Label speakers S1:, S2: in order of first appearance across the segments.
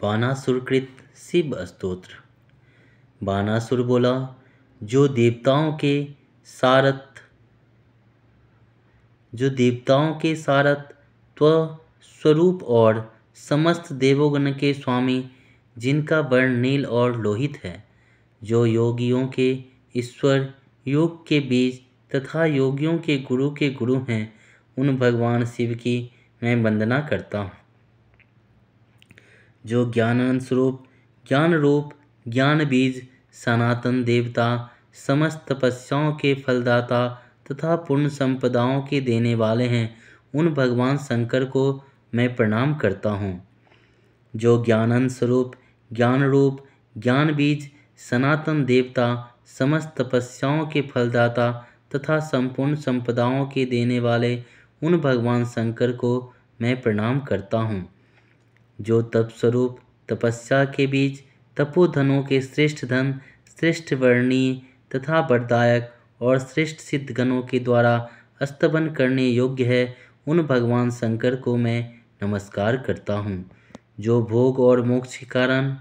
S1: बानासुरकृत शिव स्तोत्र। बानासुर बोला, जो देवताओं के सारथ स्वरूप और समस्त देवोगण के स्वामी, जिनका वर्ण नील और लोहित है, जो योगियों के ईश्वर, योग के बीज तथा योगियों के गुरु हैं, उन भगवान शिव की मैं वंदना करता हूँ। जो ज्ञानानंद स्वरूप, ज्ञान रूप, ज्ञान बीज, सनातन देवता, समस्त तपस्याओं के फलदाता तथा पूर्ण संपदाओं के देने वाले हैं, उन भगवान शंकर को मैं प्रणाम करता हूँ। जो ज्ञानानंद स्वरूप, ज्ञान रूप, ज्ञान बीज, सनातन देवता, समस्त तपस्याओं के फलदाता तथा संपूर्ण संपदाओं के देने वाले उन भगवान शंकर को मैं प्रणाम करता हूँ। जो तप स्वरूप, तपस्या के बीज, तपोधनों के श्रेष्ठ धन, श्रेष्ठ वर्णीय तथा वरदायक और श्रेष्ठ सिद्ध गणों के द्वारा स्तवन करने योग्य है, उन भगवान शंकर को मैं नमस्कार करता हूँ। जो भोग और मोक्ष के कारण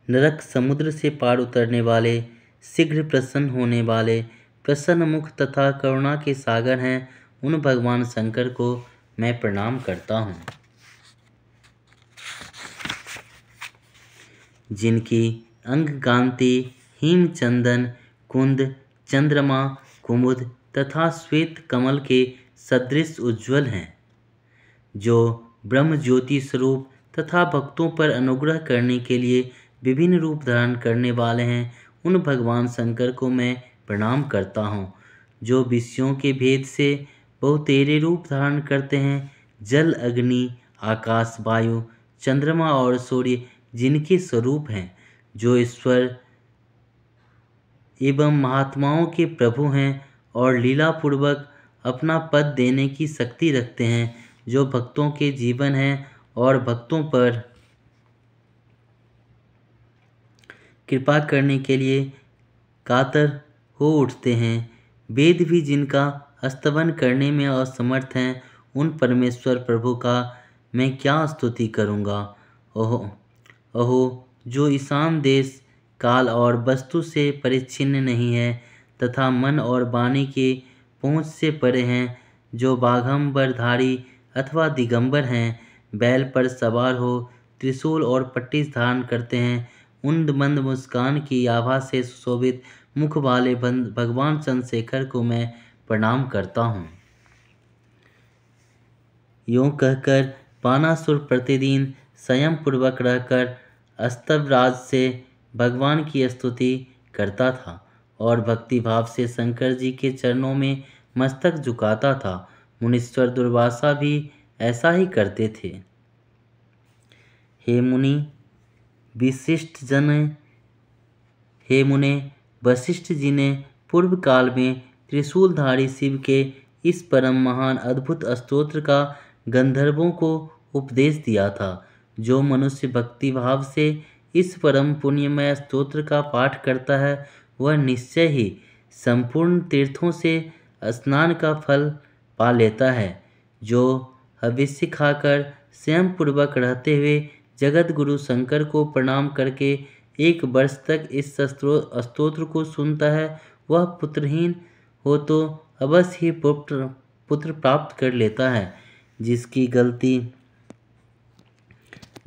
S1: नरक समुद्र से पार उतरने वाले, शीघ्र प्रसन्न होने वाले, प्रसन्न मुख तथा करुणा के सागर हैं, उन भगवान शंकर को मैं प्रणाम करता हूँ। जिनकी अंग कांति हिम चंदन, कुंद, चंद्रमा, कुमुद तथा श्वेत कमल के सदृश उज्ज्वल हैं, जो ब्रह्म ज्योति स्वरूप तथा भक्तों पर अनुग्रह करने के लिए विभिन्न रूप धारण करने वाले हैं, उन भगवान शंकर को मैं प्रणाम करता हूँ। जो विषयों के भेद से बहुतेरे रूप धारण करते हैं, जल, अग्नि, आकाश, वायु, चंद्रमा और सूर्य जिनके स्वरूप हैं, जो ईश्वर एवं महात्माओं के प्रभु हैं और लीलापूर्वक अपना पद देने की शक्ति रखते हैं, जो भक्तों के जीवन हैं और भक्तों पर कृपा करने के लिए कातर हो उठते हैं। वेद भी जिनका स्तवन करने में असमर्थ हैं, उन परमेश्वर प्रभु का मैं क्या स्तुति करूँगा। अहो, जो ईशान देश, काल और वस्तु से परिच्छिन्न नहीं है तथा मन और वाणी के पहुँच से परे हैं, जो बाघंबरधारी अथवा दिगंबर हैं, बैल पर सवार हो, त्रिशूल और पट्टी धारण करते हैं, उन मंद मुस्कान की आभा से सुशोभित मुख वाले भगवान चंद्रशेखर को मैं प्रणाम करता हूँ। यूँ कहकर बानासुर प्रतिदिन संयम पूर्वक रहकर स्तवराज से भगवान की स्तुति करता था और भक्ति भाव से शंकर जी के चरणों में मस्तक झुकाता था। मुनीश्वर दुर्वासा भी ऐसा ही करते थे। हे मुनि वशिष्ठ जी ने पूर्व काल में त्रिशूलधारी शिव के इस परम महान अद्भुत स्तोत्र का गंधर्वों को उपदेश दिया था। जो मनुष्य भक्ति भाव से इस परम पुण्यमय स्तोत्र का पाठ करता है, वह निश्चय ही संपूर्ण तीर्थों से स्नान का फल पा लेता है। जो हविष्य खाकर स्वयं पूर्वक रहते हुए जगत गुरु शंकर को प्रणाम करके 1 वर्ष तक इस स्तोत्र को सुनता है, वह पुत्रहीन हो तो अवश्य ही पुत्र प्राप्त कर लेता है।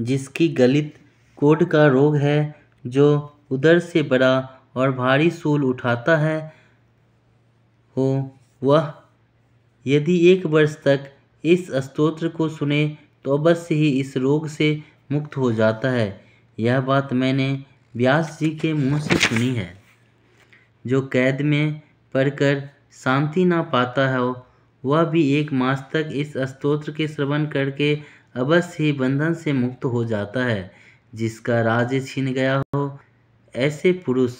S1: जिसकी गलित कोढ़ का रोग है, जो उदर से बड़ा और भारी शूल उठाता है हो, वह यदि 1 वर्ष तक इस स्तोत्र को सुने तो अवश्य ही इस रोग से मुक्त हो जाता है। यह बात मैंने व्यास जी के मुँह से सुनी है। जो कैद में पड़कर शांति ना पाता है, वह भी 1 मास तक इस स्तोत्र के श्रवण करके अवश्य ही बंधन से मुक्त हो जाता है। जिसका राज्य छीन गया हो, ऐसे पुरुष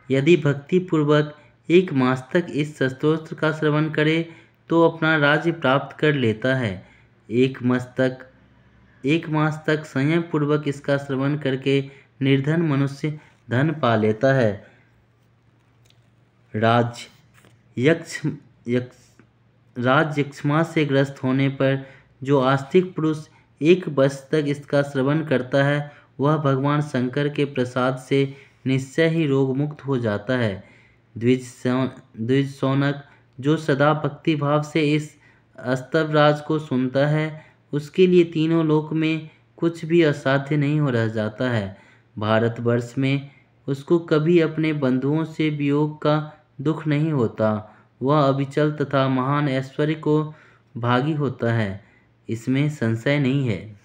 S1: यदि भक्ति पूर्वक 1 मास तक इस स्तोत्र का श्रवण करे तो अपना राज्य प्राप्त कर लेता है। 1 मास तक संयम पूर्वक इसका श्रवण करके निर्धन मनुष्य धन पा लेता है। राजयक्ष्मा से ग्रस्त होने पर जो आस्तिक पुरुष एक वर्ष तक इसका श्रवण करता है वह भगवान शंकर के प्रसाद से निश्चय ही रोग मुक्त हो जाता है। द्विज शौनक जो सदा भक्ति भाव से इस स्तवराज को सुनता है उसके लिए तीनों लोक में कुछ भी असाध्य नहीं हो रह जाता है। भारतवर्ष में उसको कभी अपने बंधुओं से वियोग का दुख नहीं होता। वह अविचल तथा महान ऐश्वर्य को भागी होता है, इसमें संशय नहीं है।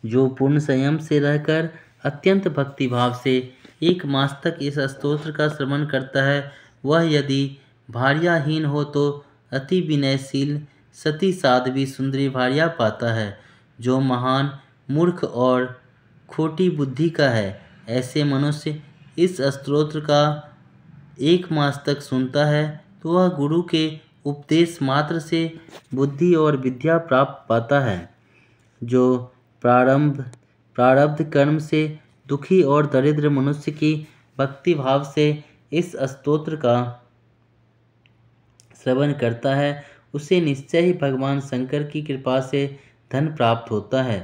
S1: जो पूर्ण संयम से रहकर अत्यंत भक्तिभाव से एक मास तक इस स्तोत्र का श्रवण करता है वह यदि भार्याहीन हो तो अति विनयशील सती साध्वी सुंदरी भार्या पाता है। जो महान मूर्ख और खोटी बुद्धि का है ऐसे मनुष्य इस स्तोत्र का एक मास तक सुनता है तो वह गुरु के उपदेश मात्र से बुद्धि और विद्या प्राप्त पाता है। जो प्रारब्ध कर्म से दुखी और दरिद्र मनुष्य की भक्ति भाव से इस स्तोत्र का श्रवण करता है उसे निश्चय ही भगवान शंकर की कृपा से धन प्राप्त होता है।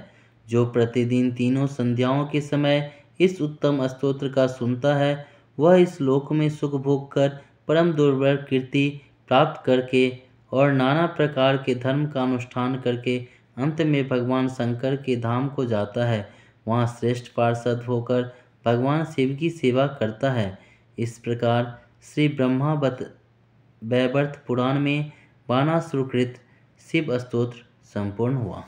S1: जो प्रतिदिन तीनों संध्याओं के समय इस उत्तम स्तोत्र का सुनता है वह इस लोक में सुख भोग कर परम दुर्लभ कीर्ति प्राप्त करके और नाना प्रकार के धर्म का अनुष्ठान करके अंत में भगवान शंकर के धाम को जाता है। वहाँ श्रेष्ठ पार्षद होकर भगवान शिव की सेवा करता है। इस प्रकार श्री ब्रह्मा वैवर्त पुराण में बाणासुरकृत शिव स्तोत्र संपूर्ण हुआ।